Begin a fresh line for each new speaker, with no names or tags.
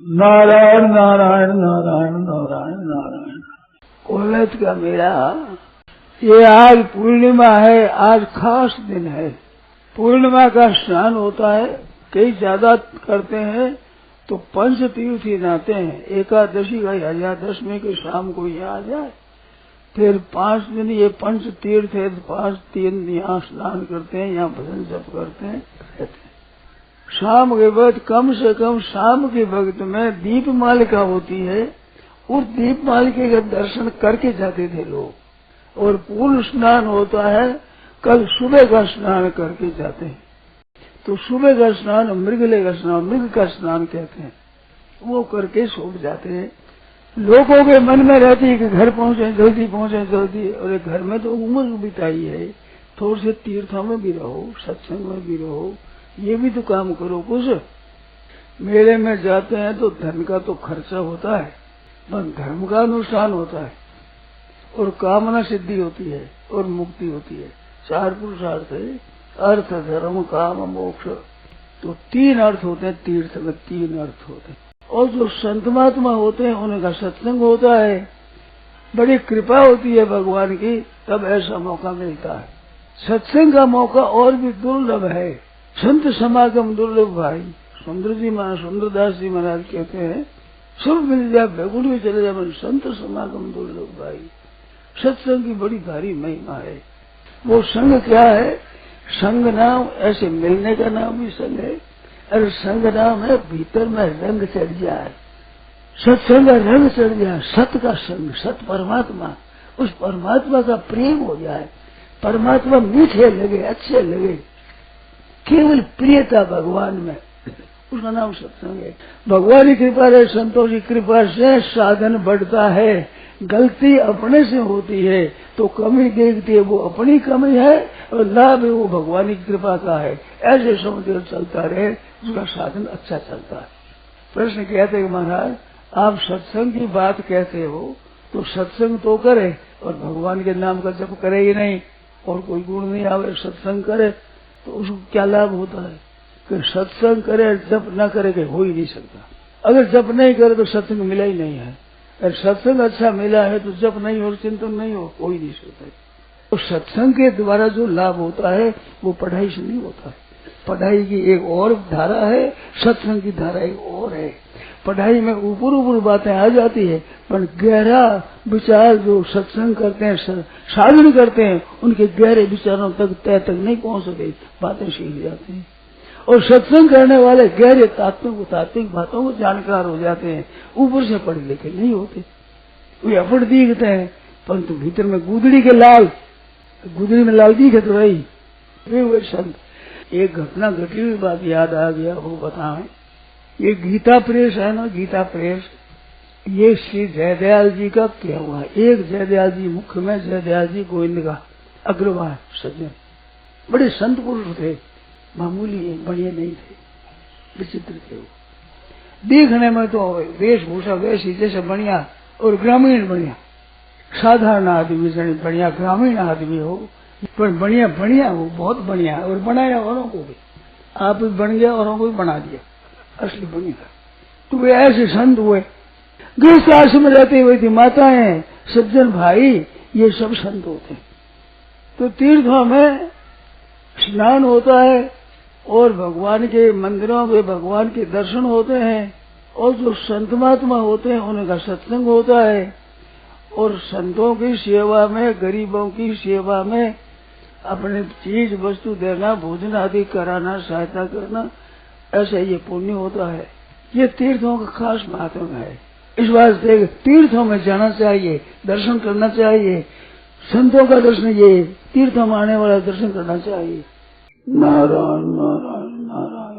नारायण नारायण नारायण नारायण नारायण। कोलत का मेला, ये आज पूर्णिमा है, आज खास दिन है। पूर्णिमा का स्नान होता है, कई ज्यादा करते हैं तो पंच तीर्थ ही नहाते हैं। एकादशी का या दशमी के शाम को यहाँ आ जाए, फिर 5 दिन ये पंच तीर्थ है, 5 दिन यहाँ स्नान करते हैं, यहाँ भजन जप करते हैं, रहते हैं। शाम के वक्त कम से कम शाम के वक्त में दीप मालिका होती है, उस दीप मालिका का दर्शन करके जाते थे लोग। और पूर्ण स्नान होता है, कल सुबह का स्नान करके जाते हैं। तो सुबह का स्नान मृगले का स्नान, मृग का स्नान कहते हैं, वो करके सूख जाते हैं। लोगों के मन में रहती है कि घर पहुंचे जल्दी, पहुंचे जल्दी। और घर में तो उम्र बिताई है, थोड़े से तीर्थों में भी रहो, सत्संग में भी रहो, ये भी तो काम करो कुछ। मेले में जाते हैं तो धन का तो खर्चा होता है, पर धर्म का अनुष्ठान होता है और कामना सिद्धि होती है और मुक्ति होती है। 4 पुरुषार्थ है, अर्थ धर्म काम मोक्ष। तो 3 अर्थ होते हैं, तीर्थ में 3 अर्थ होते हैं। और जो संत महात्मा होते हैं उनका सत्संग होता है, बड़ी कृपा होती है भगवान की, तब ऐसा मौका मिलता है। सत्संग का मौका और भी दुर्लभ है, संत समागम दुर्लभ भाई। सुंदरदास जी महाराज कहते हैं, सब मिल जाए बैकुंठ में चले जाए, संत समागम दुर्लभ भाई। सत्संग की बड़ी भारी महिमा है। वो संग क्या है? संग नाम ऐसे मिलने का नाम भी संग है, और संग नाम है भीतर में रंग चढ़ जाए, सत्संग का रंग चढ़ जाए, सत का संग, सत परमात्मा, उस परमात्मा का प्रेम हो जाए, परमात्मा मीठे लगे, अच्छे लगे, केवल प्रियता भगवान में, उसका नाम सत्संग है। भगवान की कृपा है, संतों की कृपा से साधन बढ़ता है। गलती अपने से होती है तो कमी देखती है, वो अपनी कमी है, और लाभ है वो भगवान की कृपा का है। ऐसे समझकर चलता रहे, उसका साधन अच्छा चलता है। प्रश्न कहते हैं महाराज, आप सत्संग की बात कहते हो तो सत्संग तो करे और भगवान के नाम का जप करे ही नहीं, और कोई गुण नहीं आवे, सत्संग करे तो उसको क्या लाभ होता है? कि सत्संग करे जप न करे कि हो ही नहीं सकता। अगर जप नहीं करे तो सत्संग मिला ही नहीं है, और सत्संग अच्छा मिला है तो जप नहीं हो, चिंतन नहीं हो ही नहीं सकता। तो सत्संग के द्वारा जो लाभ होता है वो पढ़ाई से नहीं होता है। पढ़ाई की एक और धारा है, सत्संग की धारा एक और है। पढ़ाई में ऊपर ऊपर बातें आ जाती है, पर गहरा विचार जो सत्संग करते हैं, साधन करते हैं, उनके गहरे विचारों तक तय तक नहीं पहुंच सके, बातें सीख जाती हैं। और सत्संग करने वाले गहरे तात्विक बातों को जानकार हो जाते हैं, ऊपर से पढ़े लिखे नहीं होते। वे अफड़ दिखते हैं, परंतु भीतर में गुदड़ी के लाल, गुदड़ी में लाल दिखे तो रही वे संत। एक घटना घटी हुई बात याद आ गया, वो बताएं। ये गीता प्रेस है ना, गीता प्रेस, ये श्री जयदयाल जी का क्या हुआ। एक जयदयाल जी मुख्य में, जयदयाल जी गोविंद का अग्रवाल सज्जन, बड़े संत पुरुष थे, मामूली बढ़िया नहीं थे, विचित्र थे। वो देखने में तो वेशभूषा वैसी जैसे बढ़िया, और ग्रामीण बढ़िया, साधारण आदमी जैसे बढ़िया ग्रामीण आदमी हो, पर बढ़िया बढ़िया हो, बहुत बढ़िया, और बनाया औरों को भी, आप भी बन गया, औरों को भी बना दिया, असली बढ़िया। तो वे ऐसे संत हुए। गृहस्थ आश्रम में रहते हुए थी, माताएं, सज्जन भाई, ये सब संत होते हैं। तो तीर्थों में स्नान होता है और भगवान के मंदिरों में भगवान के दर्शन होते हैं, और जो संत महात्मा होते हैं उनका सत्संग होता है। और संतों की सेवा में, गरीबों की सेवा में अपने चीज वस्तु देना, भोजन आदि कराना, सहायता करना, ऐसा ये पुण्य होता है। ये तीर्थों का खास महत्व है। इस वास्ते तीर्थों में जाना चाहिए, दर्शन करना चाहिए। संतों का दर्शन, ये तीर्थों में आने वाला दर्शन करना चाहिए। नारायण नारायण नारायण।